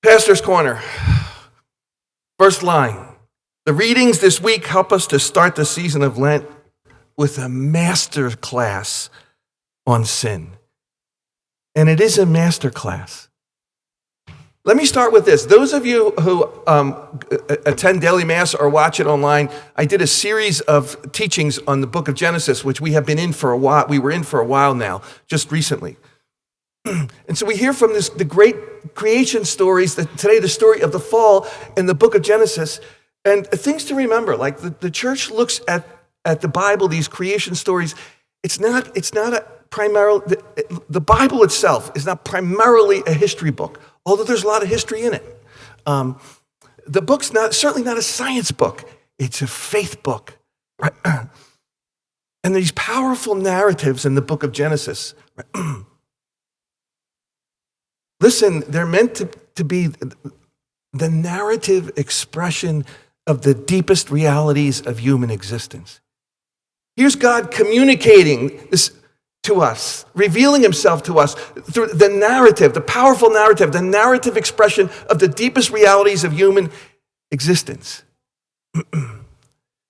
Pastor's Corner. First line. The readings this week help us to start the season of Lent with a master class on sin. And it is a master class. Let me start with this. Those of you who attend daily mass or watch it online, I did a series of teachings on the book of Genesis, which we have been in for a while. We were in for a while now, just recently. And so we hear from the great creation stories, today the story of the fall in the book of Genesis, and things to remember, like the church looks at the Bible, these creation stories. It's not a primarily, the Bible itself is not primarily a history book, although there's a lot of history in it. The book's certainly not a science book. It's a faith book. Right? And these powerful narratives in the book of Genesis, right? Listen, they're meant to be the narrative expression of the deepest realities of human existence. Here's God communicating this to us, revealing himself to us through the narrative, the powerful narrative, the narrative expression of the deepest realities of human existence.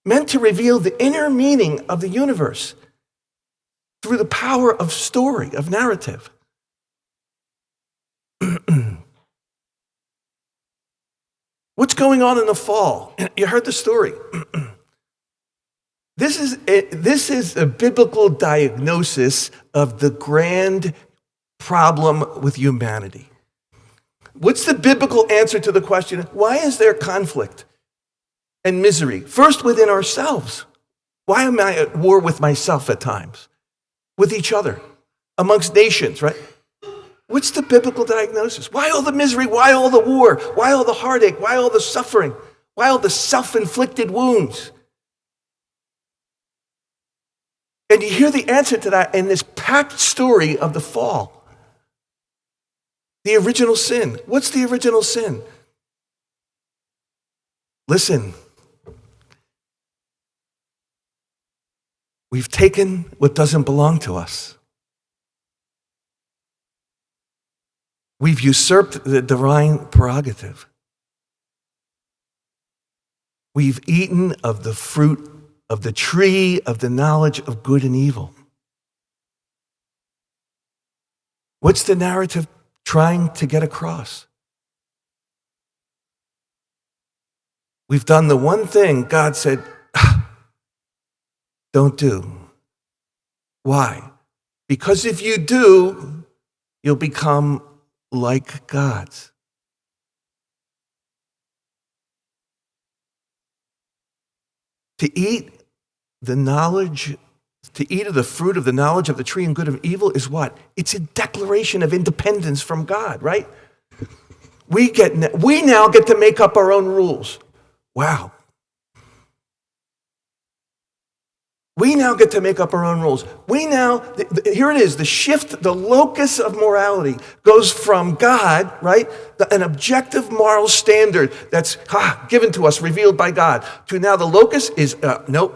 Meant to reveal the inner meaning of the universe through the power of story, of narrative. What's going on in the fall? You heard the story. This is a biblical diagnosis of the grand problem with humanity. What's the biblical answer to the question, why is there conflict and misery? First, within ourselves. Why am I at war with myself at times? With each other, amongst nations, right? What's the biblical diagnosis? Why all the misery? Why all the war? Why all the heartache? Why all the suffering? Why all the self-inflicted wounds? And you hear the answer to that in this packed story of the fall. The original sin. What's the original sin? Listen. We've taken what doesn't belong to us. We've usurped the divine prerogative. We've eaten of the fruit of the tree of the knowledge of good and evil. What's the narrative trying to get across? We've done the one thing God said, don't do. Why? Because if you do, you'll become like gods. To eat of the fruit of the knowledge of the tree and good and evil is what? It's a declaration of independence from God, right? We now get to make up our own rules. Wow. We now get to make up our own rules. Here it is, the shift, the locus of morality goes from God, right, an objective moral standard that's given to us, revealed by God, to now the locus is, nope,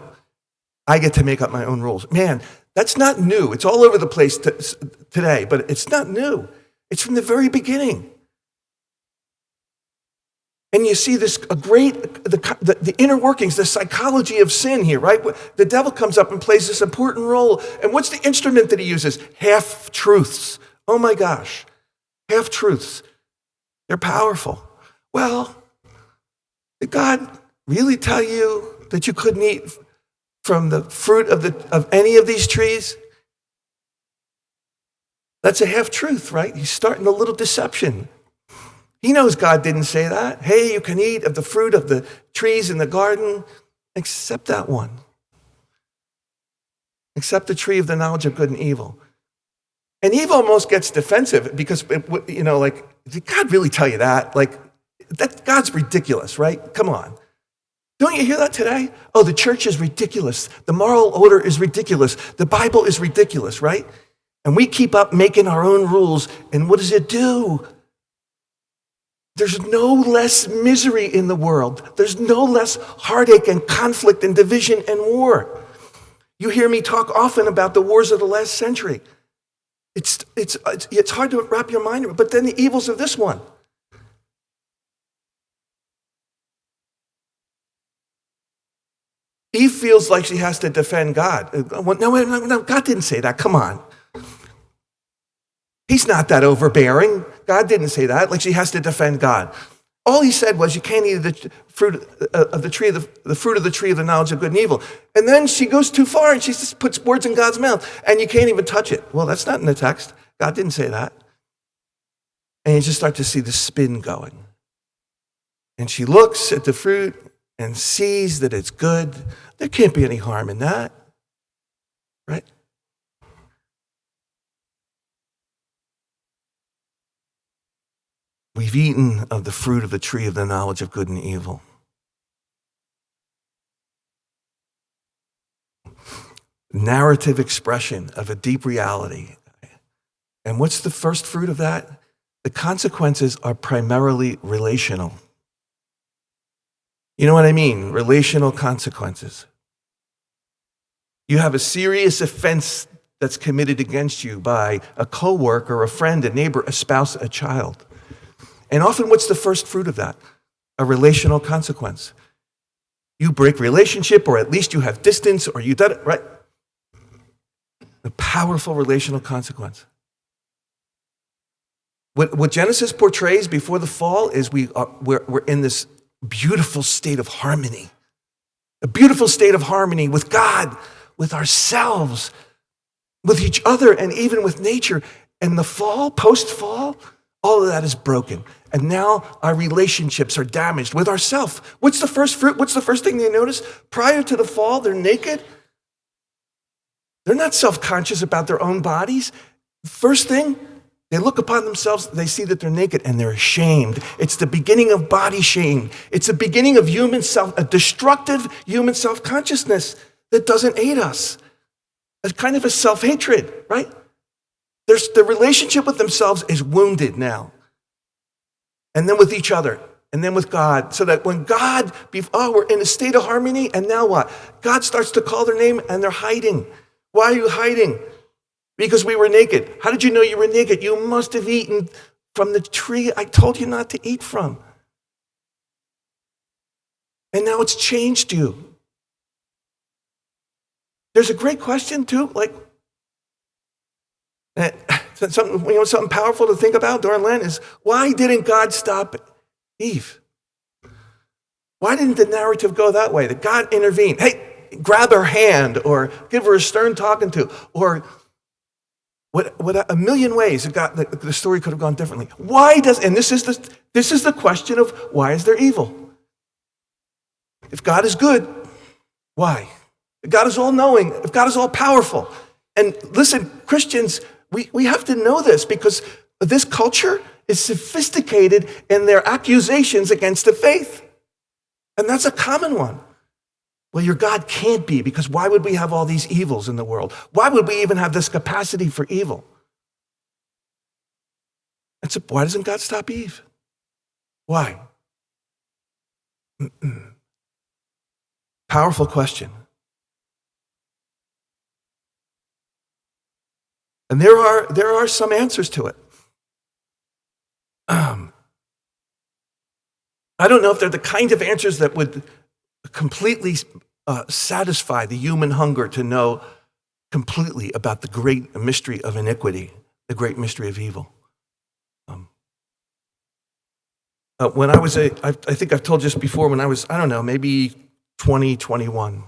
I get to make up my own rules. Man, that's not new. It's all over the place today, but it's not new. It's from the very beginning. And you see this the inner workings, the psychology of sin here, right? The devil comes up and plays this important role. And what's the instrument that he uses? Half-truths. Oh my gosh. Half-truths. They're powerful. Well, did God really tell you that you couldn't eat from the fruit of any of these trees? That's a half-truth, right? He's starting a little deception. He knows God didn't say that. Hey, you can eat of the fruit of the trees in the garden, except that one. Except the tree of the knowledge of good and evil. And Eve almost gets defensive because, did God really tell you that? God's ridiculous, right? Come on. Don't you hear that today? Oh, the church is ridiculous. The moral order is ridiculous. The Bible is ridiculous, right? And we keep up making our own rules. And what does it do? There's no less misery in the world. There's no less heartache and conflict and division and war. You hear me talk often about the wars of the last century. It's hard to wrap your mind around, but then the evils of this one. Eve feels like she has to defend God. No, God didn't say that. Come on. He's not that overbearing. God didn't say that. Like she has to defend God. All he said was, you can't eat the fruit of the tree of the fruit of the tree of the knowledge of good and evil. And then she goes too far and she just puts words in God's mouth, and you can't even touch it. Well, that's not in the text. God didn't say that. And you just start to see the spin going. And she looks at the fruit and sees that it's good. There can't be any harm in that, right? We've eaten of the fruit of the tree of the knowledge of good and evil. Narrative expression of a deep reality. And what's the first fruit of that? The consequences are primarily relational. You know what I mean? Relational consequences. You have a serious offense that's committed against you by a coworker, a friend, a neighbor, a spouse, a child. And often what's the first fruit of that? A relational consequence. You break relationship, or at least you have distance, or you did it, right? A powerful relational consequence. What Genesis portrays before the fall is we're in this beautiful state of harmony. A beautiful state of harmony with God, with ourselves, with each other, and even with nature. And the fall, post-fall, all of that is broken. And now our relationships are damaged with ourselves. What's the first fruit? What's the first thing they notice? Prior to the fall, they're naked. They're not self-conscious about their own bodies. First thing, they look upon themselves, they see that they're naked, and they're ashamed. It's the beginning of body shame. It's the beginning of a destructive human self-consciousness that doesn't aid us. It's kind of a self-hatred, right? The relationship with themselves is wounded now. And then with each other, and then with God. So that when we're in a state of harmony, and now what? God starts to call their name, and they're hiding. Why are you hiding? Because we were naked. How did you know you were naked? You must have eaten from the tree I told you not to eat from. And now it's changed you. There's a great question too, something powerful to think about during Lent is, why didn't God stop Eve? Why didn't the narrative go that way? That God intervened. Hey, grab her hand, or give her a stern talking to, or what a million ways the story could have gone differently. This is the question of, why is there evil? If God is good, why? If God is all-knowing, if God is all-powerful. And listen, Christians, we have to know this, because this culture is sophisticated in their accusations against the faith. And that's a common one. Well, your God can't be, because why would we have all these evils in the world? Why would we even have this capacity for evil? Why doesn't God stop Eve? Why? Powerful question. And there are some answers to it. I don't know if they're the kind of answers that would completely satisfy the human hunger to know completely about the great mystery of iniquity, the great mystery of evil. When I think I've told you this before, when I was, maybe 20, 21.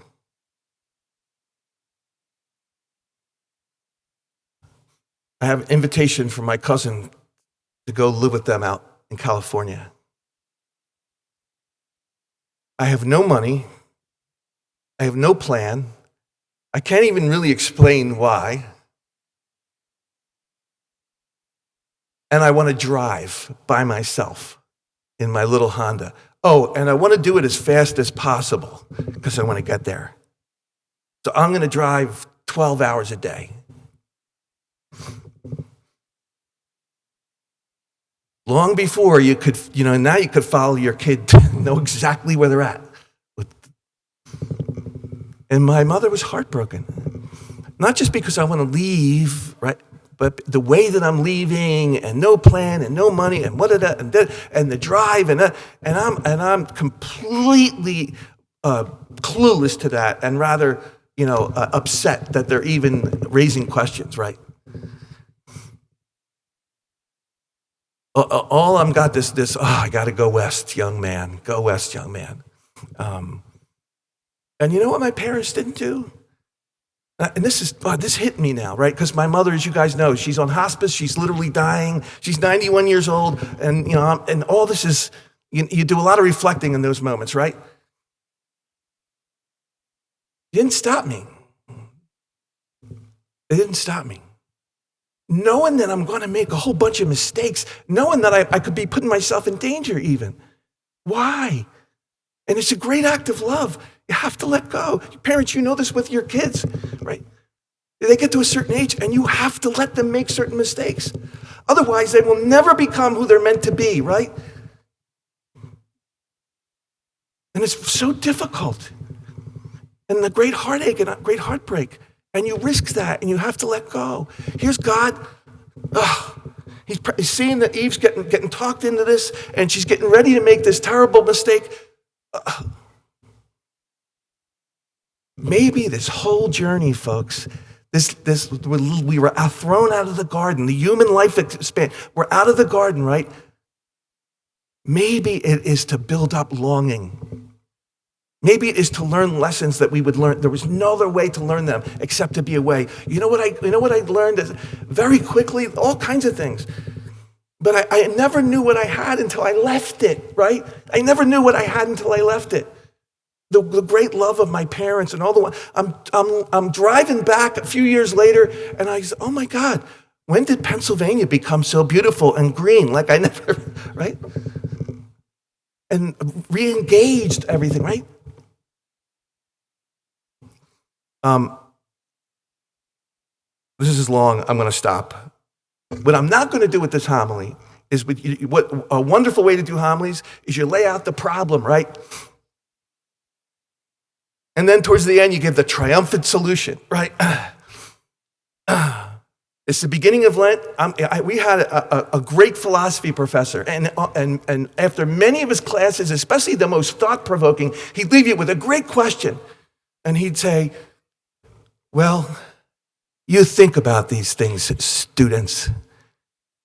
I have an invitation from my cousin to go live with them out in California. I have no money. I have no plan. I can't even really explain why. And I want to drive by myself in my little Honda. Oh, and I want to do it as fast as possible because I want to get there. So I'm going to drive 12 hours a day. Long before you could, now you could follow your kid to know exactly where they're at. And my mother was heartbroken. Not just because I want to leave, right? But the way that I'm leaving, and no plan, and no money, and and the drive, and I'm completely clueless to that and rather, upset that they're even raising questions, right? All I'm got I got to go west, young man. Go west, young man. And you know what my parents didn't do? And this hit me now, right? Because my mother, as you guys know, she's on hospice. She's literally dying. She's 91 years old. And, and all this is, you do a lot of reflecting in those moments, right? It didn't stop me. It didn't stop me. Knowing that I'm going to make a whole bunch of mistakes, knowing that I could be putting myself in danger even. Why? And it's a great act of love. You have to let go. Parents, you know this with your kids, right? They get to a certain age and you have to let them make certain mistakes. Otherwise, they will never become who they're meant to be, right? And it's so difficult. And the great heartache and great heartbreak. And you risk that and you have to let go. Here's God. He's seeing that Eve's getting talked into this and she's getting ready to make this terrible mistake. Maybe this whole journey, folks, we were thrown out of the garden, the human life span. We're out of the garden, right? Maybe it is to build up longing. Maybe it is to learn lessons that we would learn. There was no other way to learn them except to be away. You know what I learned very quickly? All kinds of things. But I never knew what I had until I left it, right? I never knew what I had until I left it. The great love of my parents and all the one. I'm driving back a few years later, and I said, "Oh my God, when did Pennsylvania become so beautiful and green? Like I never, right?" And re-engaged everything, right? This is long. I'm going to stop. What I'm not going to do with this homily is what a wonderful way to do homilies is you lay out the problem, right? And then towards the end, you give the triumphant solution, right? It's the beginning of Lent. We had a great philosophy professor, and after many of his classes, especially the most thought-provoking, he'd leave you with a great question. And he'd say, well, you think about these things, students.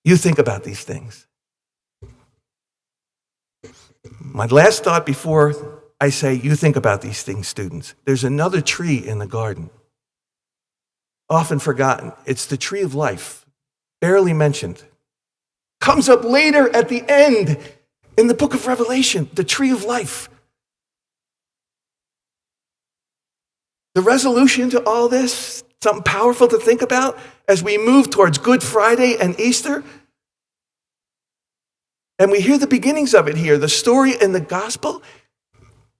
You think about these things. My last thought before I say, you think about these things, students. There's another tree in the garden, often forgotten. It's the tree of life, barely mentioned. Comes up later at the end in the book of Revelation, the tree of life. The resolution to all this, something powerful to think about as we move towards Good Friday and Easter. And we hear the beginnings of it here. The story in the gospel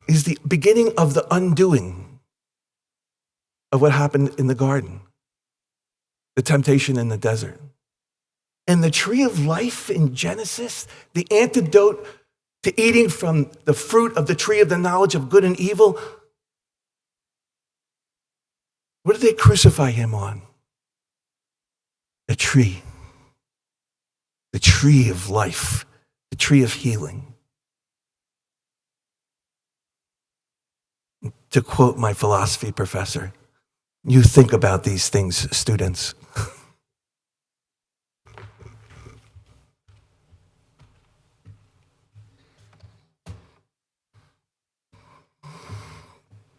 is the beginning of the undoing of what happened in the garden, the temptation in the desert. And the tree of life in Genesis, the antidote to eating from the fruit of the tree of the knowledge of good and evil, what did they crucify him on? A tree. The tree of life, the tree of healing. To quote my philosophy professor, you think about these things, students.